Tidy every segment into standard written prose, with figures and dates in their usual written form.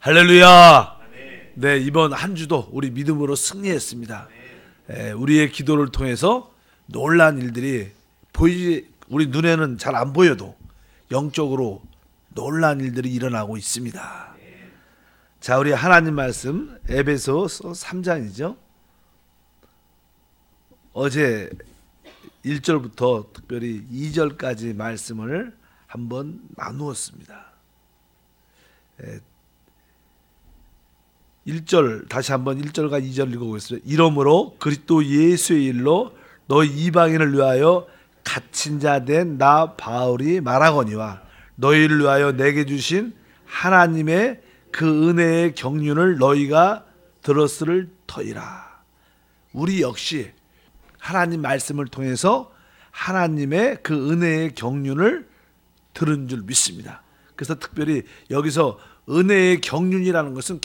할렐루야. 네, 이번 한 주도 우리 믿음으로 승리했습니다. 우리의 기도를 통해서 놀라운 일들이 우리 눈에는 잘 안 보여도 영적으로 놀라운 일들이 일어나고 있습니다. 자, 우리 하나님 말씀 에베소서 3장이죠. 어제 1절부터 특별히 2절까지 말씀을 한번 나누었습니다. 1절 다시 한번 1절과 2절 읽어보겠습니다. 이러므로 그리스도 예수의 일로 너희 이방인을 위하여 갇힌 자 된 나 바울이 말하거니와 너희를 위하여 내게 주신 하나님의 그 은혜의 경륜을 너희가 들었을 터이라. 우리 역시 하나님 말씀을 통해서 하나님의 그 은혜의 경륜을 들은 줄 믿습니다. 그래서 특별히 여기서 은혜의 경륜이라는 것은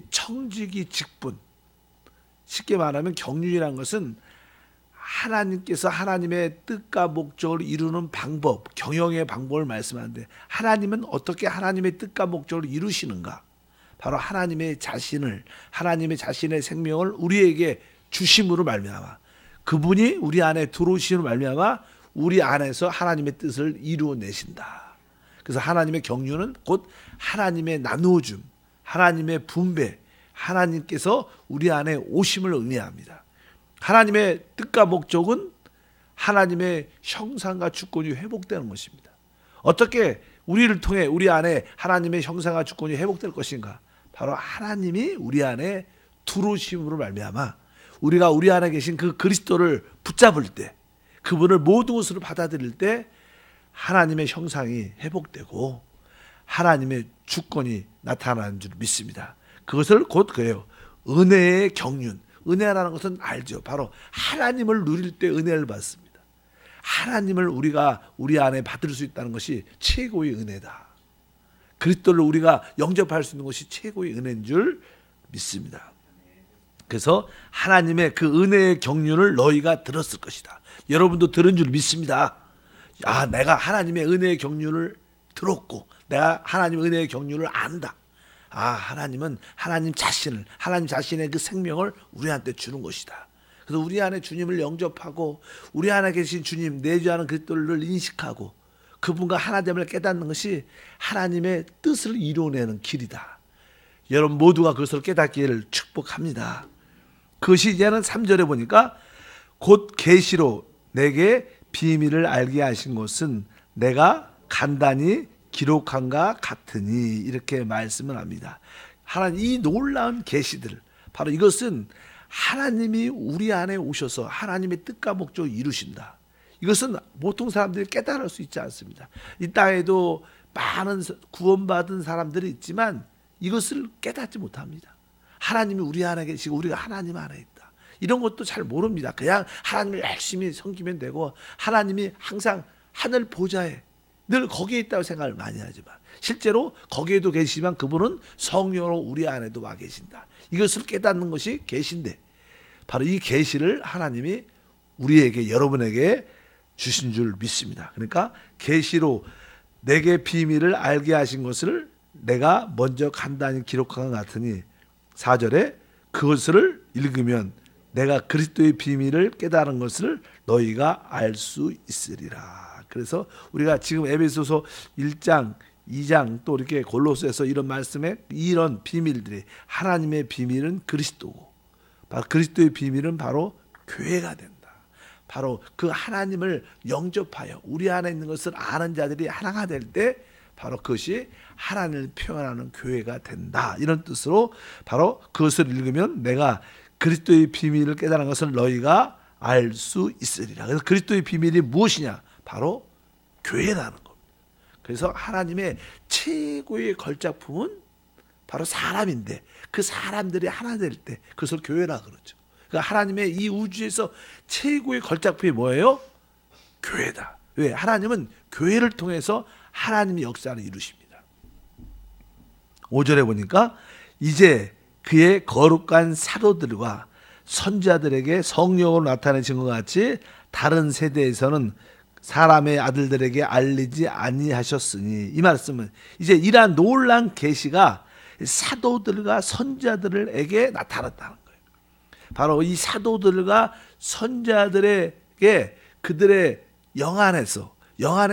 청지기 직분, 쉽게 말하면 경륜이라는 것은 하나님께서 하나님의 뜻과 목적을 이루는 방법, 경영의 방법을 말씀하는데, 하나님은 어떻게 하나님의 뜻과 목적을 이루시는가? 바로 하나님의 자신의 생명을 우리에게 주심으로 말미암아, 그분이 우리 안에 들어오심으로 말미암아 우리 안에서 하나님의 뜻을 이루어내신다. 그래서 하나님의 경륜은 곧 하나님의 나누어줌, 하나님의 분배, 하나님께서 우리 안에 오심을 의미합니다. 하나님의 뜻과 목적은 하나님의 형상과 주권이 회복되는 것입니다. 어떻게 우리를 통해 우리 안에 하나님의 형상과 주권이 회복될 것인가? 바로 하나님이 우리 안에 들어오심으로 말미암아 우리가 우리 안에 계신 그 그리스도를 붙잡을 때, 그분을 모든 것으로 받아들일 때 하나님의 형상이 회복되고 하나님의 주권이 나타나는 줄 믿습니다. 그것을 곧 그래요. 은혜의 경륜. 은혜라는 것은 알죠. 바로 하나님을 누릴 때 은혜를 받습니다. 하나님을 우리가 우리 안에 받을 수 있다는 것이 최고의 은혜다. 그리스도를 우리가 영접할 수 있는 것이 최고의 은혜인 줄 믿습니다. 그래서 하나님의 그 은혜의 경륜을 너희가 들었을 것이다. 여러분도 들은 줄 믿습니다. 내가 하나님의 은혜의 경륜을 들었고 내가 하나님의 은혜의 경륜을 안다. 하나님은 하나님 자신의 그 생명을 우리한테 주는 것이다. 그래서 우리 안에 주님을 영접하고 우리 안에 계신 주님, 내주하는 그리스도를 인식하고 그분과 하나됨을 깨닫는 것이 하나님의 뜻을 이루어내는 길이다. 여러분 모두가 그것을 깨닫기를 축복합니다. 그것이 이제는 3절에 보니까 곧 계시로 내게 비밀을 알게 하신 것은 내가 간단히 기록한가 같으니, 이렇게 말씀을 합니다. 하나님 이 놀라운 계시들, 바로 이것은 하나님이 우리 안에 오셔서 하나님의 뜻과 목적을 이루신다. 이것은 보통 사람들이 깨달을 수 있지 않습니다. 이 땅에도 많은 구원받은 사람들이 있지만 이것을 깨닫지 못합니다. 하나님이 우리 안에 계시고 우리가 하나님 안에 있다. 이런 것도 잘 모릅니다. 그냥 하나님을 열심히 섬기면 되고 하나님이 항상 하늘 보좌에 늘 거기에 있다고 생각을 많이 하지만 실제로 거기에도 계시지만 그분은 성령으로 우리 안에도 와 계신다. 이것을 깨닫는 것이 계시인데, 바로 이 계시를 하나님이 우리에게, 여러분에게 주신 줄 믿습니다. 그러니까 계시로 내게 비밀을 알게 하신 것을 내가 먼저 간단히 기록한 것 같으니, 4절에 그것을 읽으면 내가 그리스도의 비밀을 깨달은 것을 너희가 알 수 있으리라. 그래서 우리가 지금 에베소서 1장, 2장 또 이렇게 골로새서 이런 말씀에 이런 비밀들이, 하나님의 비밀은 그리스도고 바로 그리스도의 비밀은 바로 교회가 된다. 바로 그 하나님을 영접하여 우리 안에 있는 것을 아는 자들이 하나가 될 때 바로 그것이 하나님을 표현하는 교회가 된다. 이런 뜻으로 바로 그것을 읽으면 내가 그리스도의 비밀을 깨달은 것을 너희가 알 수 있으리라. 그래서 그리스도의 비밀이 무엇이냐? 바로 교회라는 겁니다. 그래서 하나님의 최고의 걸작품은 바로 사람인데, 그 사람들이 하나 될 때 그것을 교회라 그러죠. 그러니까 하나님의 이 우주에서 최고의 걸작품이 뭐예요? 교회다. 왜? 하나님은 교회를 통해서 하나님의 역사를 이루십니다. 5절에 보니까 이제 그의 거룩한 사도들과 선지자들에게 성령으로 나타내신 것 같이 다른 세대에서는 사람의 아들들에게 알리지 아니하셨으니, 이 말씀은 이제 이러한 놀라운 계시가 사도들과 선지자들에게 나타났다는 거예요. 바로 이 사도들과 선지자들에게 그들의 영 안에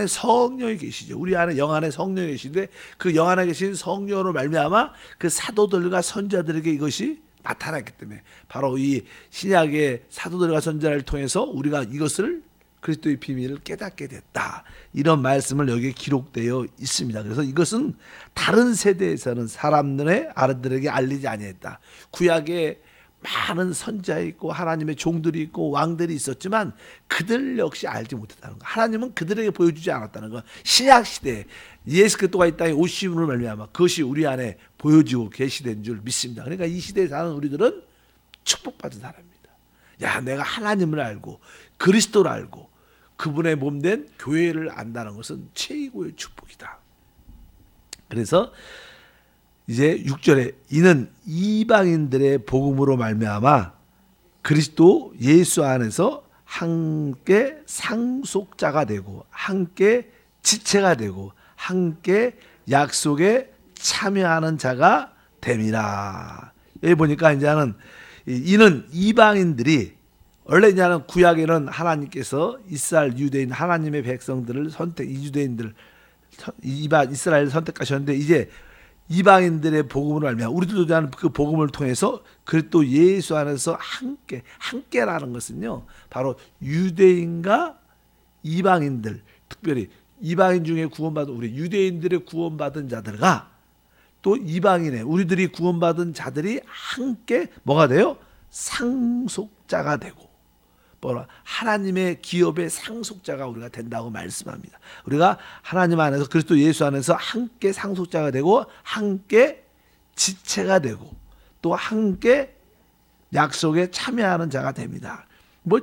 성령이 계시죠. 우리 안에 영 안에 성령이 계신데, 그 영 안에 계신 성령으로 말미암아 그 사도들과 선지자들에게 이것이 나타났기 때문에, 바로 이 신약의 사도들과 선지자를 통해서 우리가 이것을, 그리스도의 비밀을 깨닫게 됐다, 이런 말씀을 여기에 기록되어 있습니다. 그래서 이것은 다른 세대에서는 사람들의 아들들에게 알리지 아니했다. 구약에 많은 선지자 있고 하나님의 종들이 있고 왕들이 있었지만 그들 역시 알지 못했다는 거. 하나님은 그들에게 보여주지 않았다는 거. 신약 시대에 예수 그리스도가 이 땅에 오심으로 말미암아 그것이 우리 안에 보여지고 계시된 줄 믿습니다. 그러니까 이 시대에 사는 우리들은 축복받은 사람입니다. 야, 내가 하나님을 알고 그리스도를 알고 그분의 몸된 교회를 안다는 것은 최고의 축복이다. 그래서 이제 6절에 이는 이방인들의 복음으로 말미암아 그리스도 예수 안에서 함께 상속자가 되고 함께 지체가 되고 함께 약속에 참여하는 자가 됨이라. 여기 보니까 이제는 이는 이방인들이, 원래 이제는 구약에는 하나님께서 이스라엘 유대인 하나님의 백성들을 유대인들 이스라엘을 선택하셨는데, 이제 이방인들의 복음으로 알면 우리들도 그 복음을 통해서 그리스도 예수 안에서 함께라는 것은요, 바로 유대인과 이방인들, 특별히 이방인 중에 구원받은 우리 유대인들의 구원받은 자들과 또 이방인의 우리들이 구원받은 자들이 함께 뭐가 돼요? 상속자가 되고, 하나님의 기업의 상속자가 우리가 된다고 말씀합니다. 우리가 하나님 안에서 그리스도 예수 안에서 함께 상속자가 되고 함께 지체가 되고 또 함께 약속에 참여하는 자가 됩니다.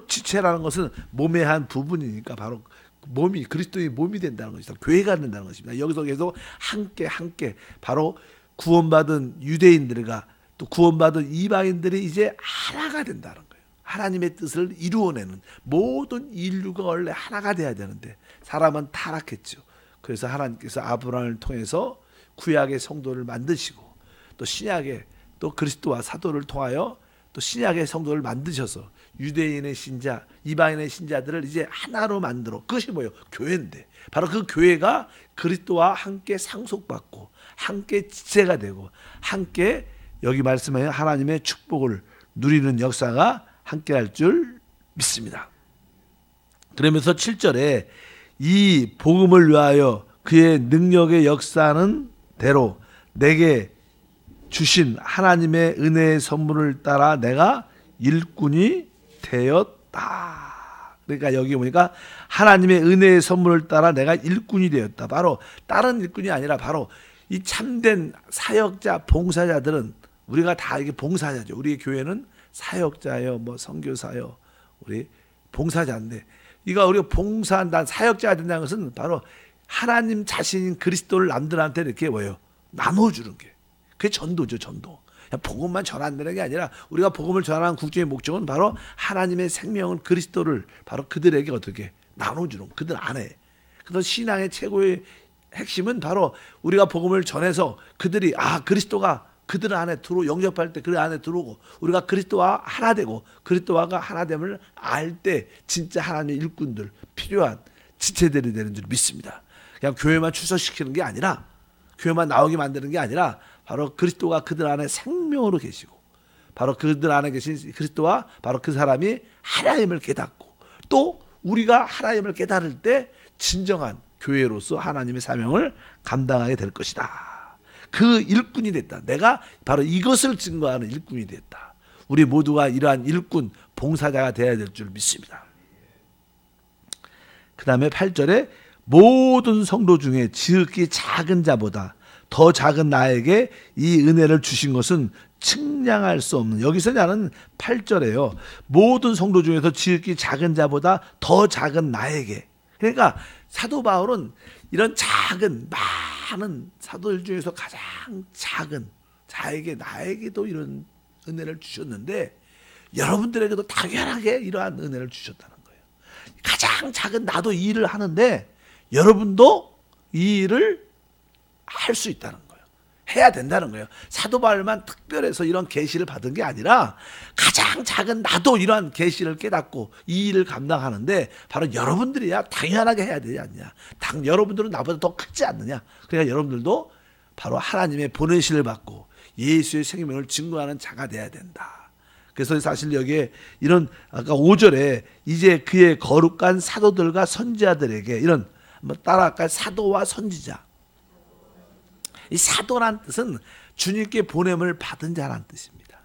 지체라는 것은 몸의 한 부분이니까 바로 몸이 그리스도의 몸이 된다는 것이다. 교회가 된다는 것입니다. 여기서 계속 함께 바로 구원받은 유대인들과 또 구원받은 이방인들이 이제 하나가 된다는 거예요. 하나님의 뜻을 이루어내는, 모든 인류가 원래 하나가 돼야 되는데 사람은 타락했죠. 그래서 하나님께서 아브라함을 통해서 구약의 성도를 만드시고 또 신약의 또 그리스도와 사도를 통하여 또 신약의 성도를 만드셔서 유대인의 신자, 이방인의 신자들을 이제 하나로 만들어, 그것이 뭐예요? 교회인데 바로 그 교회가 그리스도와 함께 상속받고 함께 지체가 되고 함께 여기 말씀하신 하나님의 축복을 누리는 역사가 함께 할 줄 믿습니다. 그러면서 7절에 이 복음을 위하여 그의 능력의 역사하는 대로 내게 주신 하나님의 은혜의 선물을 따라 내가 일꾼이 되었다. 그러니까 여기 보니까 하나님의 은혜의 선물을 따라 내가 일꾼이 되었다. 바로 다른 일꾼이 아니라 바로 이 참된 사역자, 봉사자들은 우리가 다 이게 봉사자죠. 우리 교회는 사역자요, 선교사요, 우리 봉사자인데, 이거 우리가 봉사한다, 사역자가 된다는 것은 바로 하나님 자신인 그리스도를 남들한테 이렇게 나눠주는 게, 그게 전도죠, 전도. 그냥 복음만 전한다는 게 아니라 우리가 복음을 전하는 국정의 목적은 바로 하나님의 생명을, 그리스도를 바로 그들에게 어떻게 나눠주는, 그들 안에. 그래서 신앙의 최고의 핵심은 바로 우리가 복음을 전해서 그들이 그리스도가 그들 안에 영접할 때 그 안에 들어오고 우리가 그리스도와 하나 되고 그리스도와 하나됨을 알 때 진짜 하나님의 일꾼들, 필요한 지체들이 되는 줄 믿습니다. 그냥 교회만 출석시키는 게 아니라, 교회만 나오게 만드는 게 아니라 바로 그리스도가 그들 안에 생명으로 계시고 바로 그들 안에 계신 그리스도와 바로 그 사람이 하나님을 깨닫고 또 우리가 하나님을 깨달을 때 진정한 교회로서 하나님의 사명을 감당하게 될 것이다. 그 일꾼이 됐다. 내가 바로 이것을 증거하는 일꾼이 됐다. 우리 모두가 이러한 일꾼, 봉사자가 되어야 될 줄 믿습니다. 그 다음에 8절에 모든 성도 중에 지극히 작은 자보다 더 작은 나에게 이 은혜를 주신 것은 측량할 수 없는, 여기서 나는 8절에요. 모든 성도 중에서 지극히 작은 자보다 더 작은 나에게. 그러니까 사도 바울은 이런 작은 많은 사도들 중에서 가장 작은 자에게, 나에게도 이런 은혜를 주셨는데 여러분들에게도 당연하게 이러한 은혜를 주셨다는 거예요. 가장 작은 나도 이 일을 하는데 여러분도 이 일을 할 수 있다는 거예요. 해야 된다는 거예요. 사도 바울만 특별해서 이런 계시를 받은 게 아니라 가장 작은 나도 이러한 계시를 깨닫고 이 일을 감당하는데 바로 여러분들이야 당연하게 해야 되지 않냐. 여러분들은 나보다 더 크지 않느냐. 그러니까 여러분들도 바로 하나님의 보내심을 받고 예수의 생명을 증거하는 자가 돼야 된다. 그래서 사실 여기에 이런 아까 5절에 이제 그의 거룩한 사도들과 선지자들에게 이런 따라할까요? 사도와 선지자. 이 사도란 뜻은 주님께 보냄을 받은 자란 뜻입니다.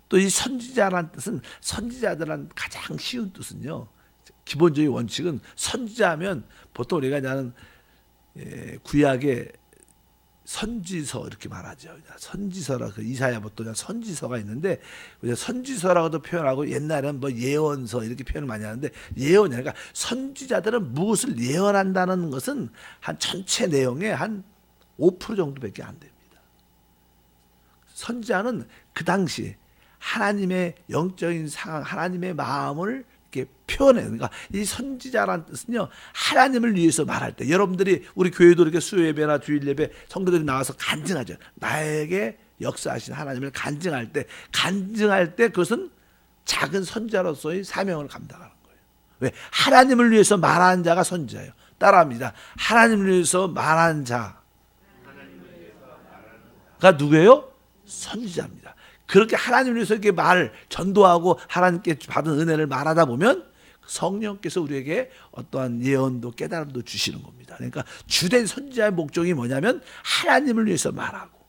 또 이 선지자란 뜻은 선지자들한 가장 쉬운 뜻은요. 기본적인 원칙은 선지자하면 보통 우리가 나는 구약의 선지서 이렇게 말하죠. 선지서라 그 이사야부터 선지서가 있는데 선지서라고도 표현하고 옛날에는 뭐 예언서 이렇게 표현을 많이 하는데 예언이 그러니까 선지자들은 무엇을 예언한다는 것은 한 전체 내용의 한 5% 정도밖에 안 됩니다. 선지자는 그 당시 하나님의 영적인 상황, 하나님의 마음을 이렇게 표현해요. 그러니까 이 선지자라는 뜻은요, 하나님을 위해서 말할 때, 여러분들이 우리 교회도 이렇게 수요 예배나 주일 예배 성도들이 나와서 간증하죠. 나에게 역사하신 하나님을 간증할 때 그것은 작은 선지자로서의 사명을 감당하는 거예요. 왜? 하나님을 위해서 말하는 자가 선지자예요. 따라합니다. 하나님을 위해서 말하는 자가 누구예요? 선지자입니다. 그렇게 하나님을 위해서 이렇게 말을 전도하고 하나님께 받은 은혜를 말하다 보면 성령께서 우리에게 어떠한 예언도 깨달음도 주시는 겁니다. 그러니까 주된 선지자의 목적이 뭐냐면 하나님을 위해서 말하고,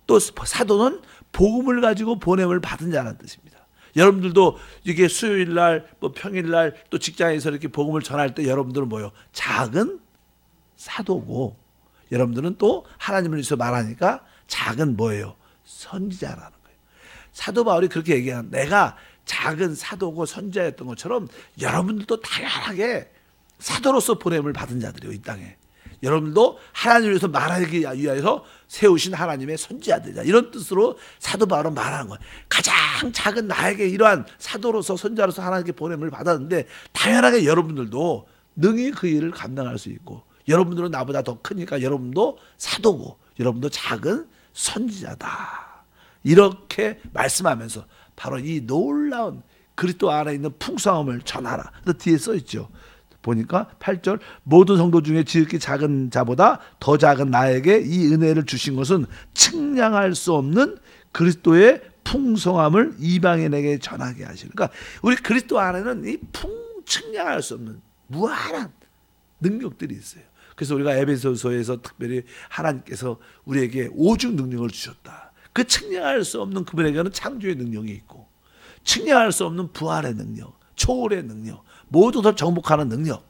또 사도는 복음을 가지고 보냄을 받은 자라는 뜻입니다. 여러분들도 이게 수요일날 뭐 평일날 또 직장에서 이렇게 복음을 전할 때 여러분들은 뭐요? 작은 사도고, 여러분들은 또 하나님을 위해서 말하니까 작은 뭐예요? 선지자라는 거예요. 사도 바울이 그렇게 얘기하는, 내가 작은 사도고 선지자였던 것처럼 여러분들도 당연하게 사도로서 보냄을 받은 자들이요, 이 땅에. 여러분도 하나님을 위해서 말하기 위하여서 세우신 하나님의 선지자들이다. 이런 뜻으로 사도 바울은 말하는 거예요. 가장 작은 나에게 이러한 사도로서 선지자로서 하나님께 보냄을 받았는데 당연하게 여러분들도 능히 그 일을 감당할 수 있고, 여러분들은 나보다 더 크니까 여러분도 사도고 여러분도 작은 선지자다. 이렇게 말씀하면서 바로 이 놀라운 그리스도 안에 있는 풍성함을 전하라. 뒤에 써 있죠. 보니까 8절, 모든 성도 중에 지극히 작은 자보다 더 작은 나에게 이 은혜를 주신 것은 측량할 수 없는 그리스도의 풍성함을 이방인에게 전하게 하시는. 그러니까 우리 그리스도 안에는 이 측량할 수 없는 무한한 능력들이 있어요. 그래서 우리가 에베소서에서 특별히 하나님께서 우리에게 오직 능력을 주셨다. 그 측량할 수 없는 그분에게는 창조의 능력이 있고, 측량할 수 없는 부활의 능력, 초월의 능력, 모두를 정복하는 능력,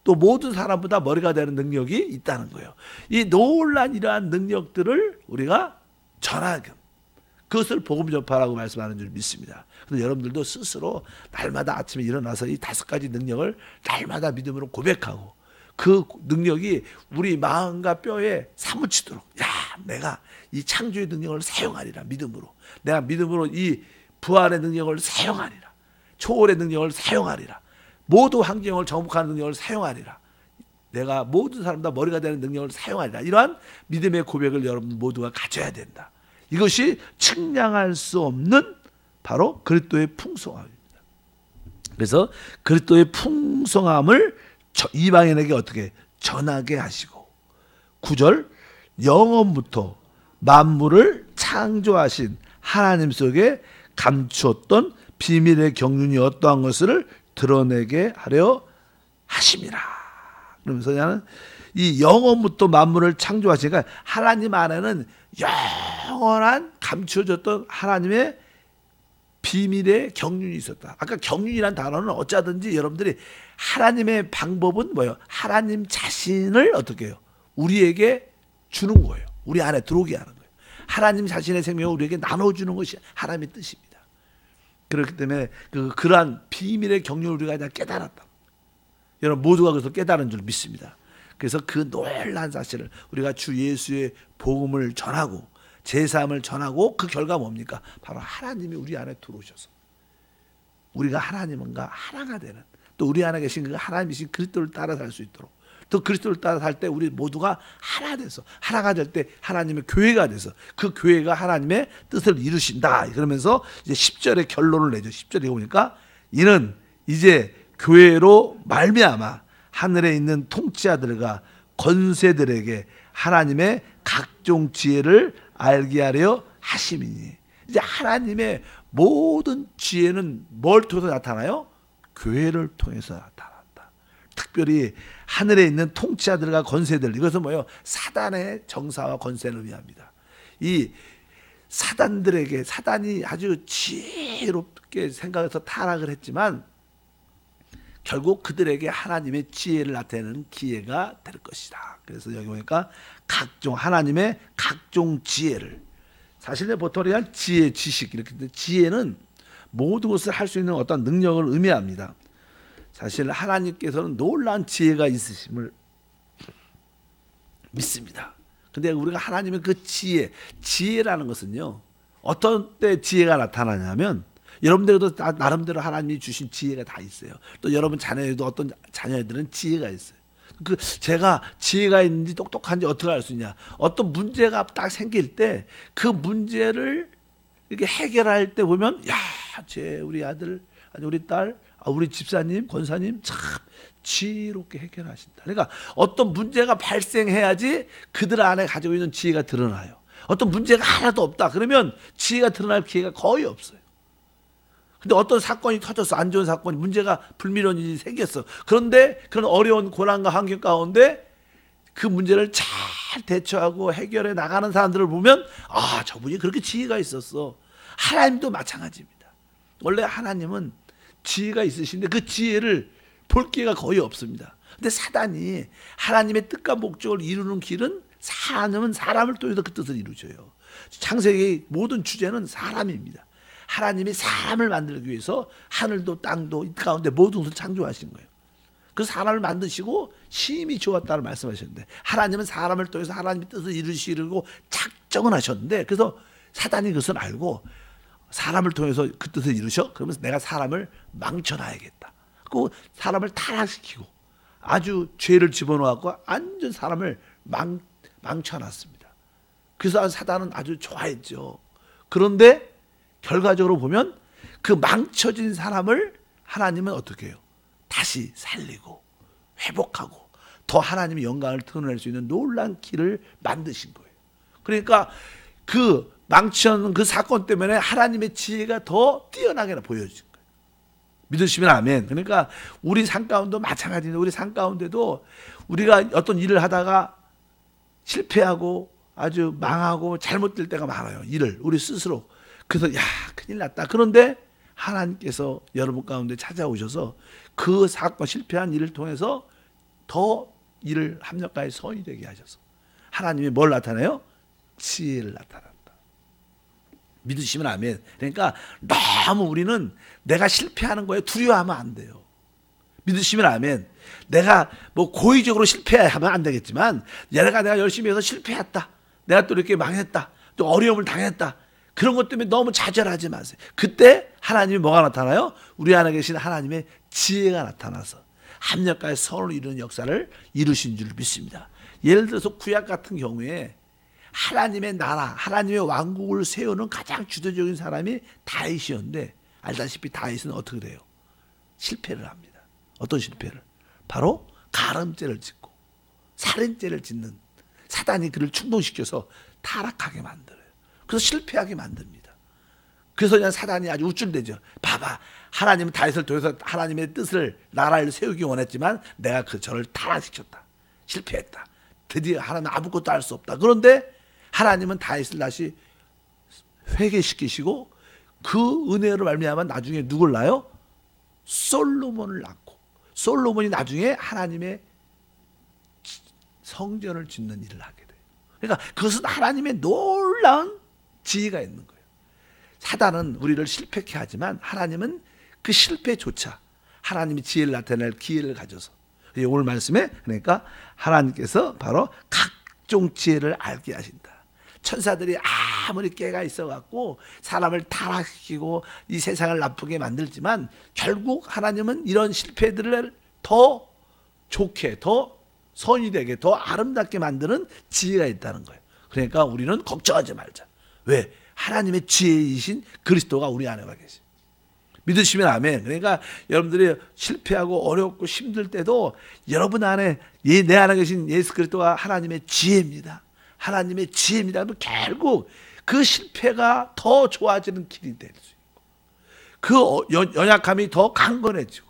또 모든 사람보다 머리가 되는 능력이 있다는 거예요. 이 놀란 이러한 능력들을 우리가 전하게, 그것을 복음 전파라고 말씀하는 줄 믿습니다. 그래서 여러분들도 스스로 날마다 아침에 일어나서 이 5가지 능력을 날마다 믿음으로 고백하고, 그 능력이 우리 마음과 뼈에 사무치도록, 야, 내가 이 창조의 능력을 사용하리라. 믿음으로, 내가 믿음으로 이 부활의 능력을 사용하리라. 초월의 능력을 사용하리라. 모두 환경을 정복하는 능력을 사용하리라. 내가 모든 사람다 머리가 되는 능력을 사용하리라. 이러한 믿음의 고백을 여러분 모두가 가져야 된다. 이것이 측량할 수 없는 바로 그리스도의 풍성함입니다. 그래서 그리스도의 풍성함을 이방인에게 어떻게 전하게 하시고, 9절, 영원부터 만물을 창조하신 하나님 속에 감추었던 비밀의 경륜이 어떠한 것을 드러내게 하려 하심이라. 그러면서 나는 이 영원부터 만물을 창조하시니까 하나님 안에는 영원한 감추어졌던 하나님의 비밀의 경륜이 있었다. 아까 경륜이란 단어는 어쩌든지 여러분들이 하나님의 방법은 뭐예요? 하나님 자신을 어떻게 해요? 우리에게 주는 거예요. 우리 안에 들어오게 하는 거예요. 하나님 자신의 생명을 우리에게 나눠주는 것이 하나님의 뜻입니다. 그렇기 때문에 그러한 비밀의 경륜을 우리가 그냥 깨달았다. 여러분 모두가 그래서 깨달은 줄 믿습니다. 그래서 그 놀라운 사실을 우리가 주 예수의 복음을 전하고 제사함을 전하고, 그 결과 뭡니까? 바로 하나님이 우리 안에 들어오셔서 우리가 하나님과 하나가 되는 또 우리 안에 계신 그 하나님이신 그리스도를 따라 살 수 있도록, 또 그리스도를 따라 살 때 우리 모두가 하나 돼서, 하나가 될 때 하나님의 교회가 돼서 그 교회가 하나님의 뜻을 이루신다. 그러면서 이제 10절의 결론을 내죠. 10절에 보니까 이는 이제 교회로 말미암아 하늘에 있는 통치자들과 권세들에게 하나님의 각종 지혜를 알게 하려 하심이니. 이제 하나님의 모든 지혜는 뭘 통해서 나타나요? 교회를 통해서 나타난다. 특별히 하늘에 있는 통치자들과 권세들, 이것은 뭐예요? 사단의 정사와 권세를 의미합니다. 이 사단들에게, 사단이 아주 지혜롭게 생각해서 타락을 했지만 결국 그들에게 하나님의 지혜를 나타내는 기회가 될 것이다. 그래서 여기 보니까 하나님의 각종 지혜를, 사실 보통 우리가 지혜, 지식 이렇게, 지혜는 모든 것을 할 수 있는 어떤 능력을 의미합니다. 사실 하나님께서는 놀라운 지혜가 있으심을 믿습니다. 근데 우리가 하나님의 그 지혜라는 것은요, 어떤 때 지혜가 나타나냐면, 여러분들도 나름대로 하나님이 주신 지혜가 다 있어요. 또 여러분 자녀에도 어떤 자녀들은 지혜가 있어요. 제가 지혜가 있는지 똑똑한지 어떻게 알 수 있냐? 어떤 문제가 딱 생길 때 그 문제를 이렇게 해결할 때 보면, 야, 우리 아들, 아니 우리 딸, 우리 집사님, 권사님 참 지혜롭게 해결하신다. 그러니까 어떤 문제가 발생해야지 그들 안에 가지고 있는 지혜가 드러나요. 어떤 문제가 하나도 없다 그러면 지혜가 드러날 기회가 거의 없어요. 근데 어떤 사건이 터졌어, 안 좋은 사건이, 문제가 불미론이 생겼어. 그런데 그런 어려운 고난과 환경 가운데 그 문제를 잘 대처하고 해결해 나가는 사람들을 보면, 아, 저분이 그렇게 지혜가 있었어. 하나님도 마찬가지입니다. 원래 하나님은 지혜가 있으신데 그 지혜를 볼 기회가 거의 없습니다. 근데 사단이 하나님의 뜻과 목적을 이루는 길은, 하나님은 사람을 통해서 그 뜻을 이루셔요. 창세기의 모든 주제는 사람입니다. 하나님이 사람을 만들기 위해서 하늘도 땅도 이 가운데 모든 것을 창조하신 거예요. 그 사람을 만드시고 심히 좋았다고 말씀하셨는데, 하나님은 사람을 통해서 하나님의 뜻을 이루시려고 작정을 하셨는데, 그래서 사단이 그것을 알고 사람을 통해서 그 뜻을 이루셔? 그러면서 내가 사람을 망쳐놔야겠다. 그 사람을 타락시키고 아주 죄를 집어넣고 완전 사람을 망쳐놨습니다. 그래서 사단은 아주 좋아했죠. 그런데 결과적으로 보면 그 망쳐진 사람을 하나님은 어떻게 해요? 다시 살리고 회복하고 더 하나님의 영광을 드러낼 수 있는 놀라운 길을 만드신 거예요. 그러니까 그 망치는 그 사건 때문에 하나님의 지혜가 더 뛰어나게 보여진 거예요. 믿으시면 아멘. 그러니까 우리 삶 가운데도 마찬가지인데, 우리 삶 가운데도 우리가 어떤 일을 하다가 실패하고 아주 망하고 잘못될 때가 많아요. 일을 우리 스스로. 그래서 야, 큰일 났다. 그런데 하나님께서 여러분 가운데 찾아오셔서 그 사건, 실패한 일을 통해서 더 일을 합력하여 선이 되게 하셔서 하나님이 뭘 나타내요? 지혜를 나타낸다. 믿으시면 아멘. 그러니까 너무 우리는 내가 실패하는 거에 두려워하면 안 돼요. 믿으시면 아멘. 내가 뭐 고의적으로 실패하면 안 되겠지만, 내가 열심히 해서 실패했다, 내가 또 이렇게 망했다, 또 어려움을 당했다, 그런 것 때문에 너무 좌절하지 마세요. 그때 하나님이 뭐가 나타나요? 우리 안에 계신 하나님의 지혜가 나타나서 합력하여 선을 이루는 역사를 이루신 줄 믿습니다. 예를 들어서 구약 같은 경우에 하나님의 나라, 하나님의 왕국을 세우는 가장 주도적인 사람이 다윗이었는데, 알다시피 다윗은 어떻게 돼요? 실패를 합니다. 어떤 실패를? 바로 가늠죄를 짓고 살인죄를 짓는, 사단이 그를 충동시켜서 타락하게 만들어요. 그래서 실패하게 만듭니다. 그래서 그냥 사단이 아주 우쭐대죠. 봐봐, 하나님은 다윗을 통해서 하나님의 뜻을, 나라를 세우기 원했지만 내가 저를 타락시켰다. 실패했다. 드디어 하나님은 아무것도 할 수 없다. 그런데 하나님은 다윗을 다시 회개시키시고 그 은혜로 말미암아 나중에 누굴 낳아요? 솔로몬을 낳고, 솔로몬이 나중에 하나님의 성전을 짓는 일을 하게 돼요. 그러니까 그것은 하나님의 놀라운 지혜가 있는 거예요. 사단은 우리를 실패케 하지만 하나님은 그 실패조차 하나님이 지혜를 나타낼 기회를 가져서, 오늘 말씀에 그러니까 하나님께서 바로 각종 지혜를 알게 하신다. 천사들이 아무리 깨가 있어갖고 사람을 타락시키고 이 세상을 나쁘게 만들지만 결국 하나님은 이런 실패들을 더 좋게, 더 선이 되게, 더 아름답게 만드는 지혜가 있다는 거예요. 그러니까 우리는 걱정하지 말자. 왜? 하나님의 지혜이신 그리스도가 우리 안에 와 계시. 믿으시면 아멘. 그러니까 여러분들이 실패하고 어렵고 힘들 때도 여러분 안에, 내 안에 계신 예수 그리스도가 하나님의 지혜입니다. 하나님의 지혜입니다. 그러면 결국 그 실패가 더 좋아지는 길이 될 수 있고, 그 연약함이 더 강건해지고,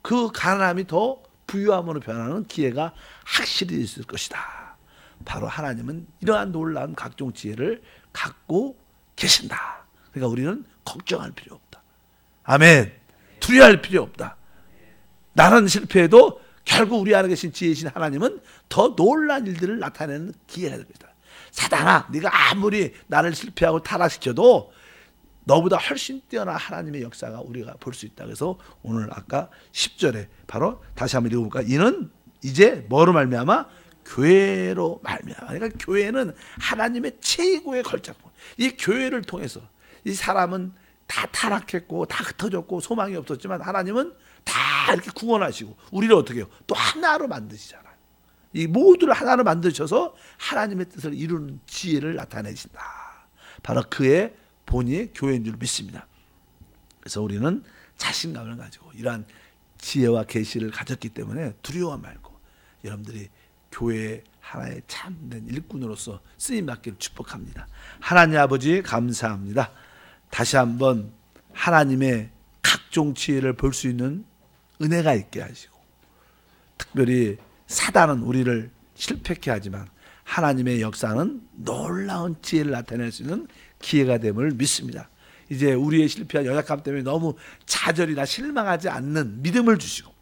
그 가난함이 더 부유함으로 변하는 기회가 확실히 있을 것이다. 바로 하나님은 이러한 놀라운 각종 지혜를 갖고 계신다. 그러니까 우리는 걱정할 필요 없다. 아멘. 두려워할 필요 없다. 나는 실패해도 결국 우리 안에 계신 지혜이신 하나님은 더 놀라운 일들을 나타내는 기회가 됩니다. 사단아, 네가 아무리 나를 실패하고 타락시켜도 너보다 훨씬 뛰어난 하나님의 역사가 우리가 볼 수 있다. 그래서 오늘 아까 10절에 바로 다시 한번 읽어볼까? 이는 이제 뭐로 말미암아? 교회로 말미암아. 그러니까 교회는 하나님의 최고의 걸작품. 이 교회를 통해서 이 사람은 다 타락했고 다 흩어졌고 소망이 없었지만 하나님은 다 이렇게 구원하시고 우리를 어떻게 해요? 또 하나로 만드시잖아요. 이 모두를 하나로 만드셔서 하나님의 뜻을 이루는 지혜를 나타내신다. 바로 그의 본이 교회인 줄 믿습니다. 그래서 우리는 자신감을 가지고 이러한 지혜와 계시를 가졌기 때문에 두려워 말고 여러분들이 교회의 하나의 참된 일꾼으로서 쓰임받기를 축복합니다. 하나님 아버지 감사합니다. 다시 한번 하나님의 각종 지혜를 볼 수 있는 은혜가 있게 하시고, 특별히 사단은 우리를 실패케 하지만 하나님의 역사는 놀라운 지혜를 나타낼 수 있는 기회가 됨을 믿습니다. 이제 우리의 실패한 연약함 때문에 너무 좌절이나 실망하지 않는 믿음을 주시고,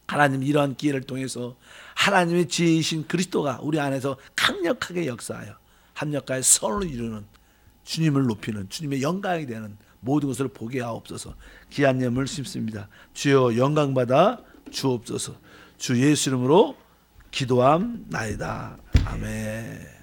하나님 이러한 기회를 통해서 하나님의 지혜이신 그리스도가 우리 안에서 강력하게 역사하여 합력하여 선을 이루는, 주님을 높이는, 주님의 영광이 되는 모든 것을 보게 하옵소서. 귀한 예물 심습니다. 주여 영광받아 주옵소서. 주 예수 이름으로 기도함나이다. 아멘.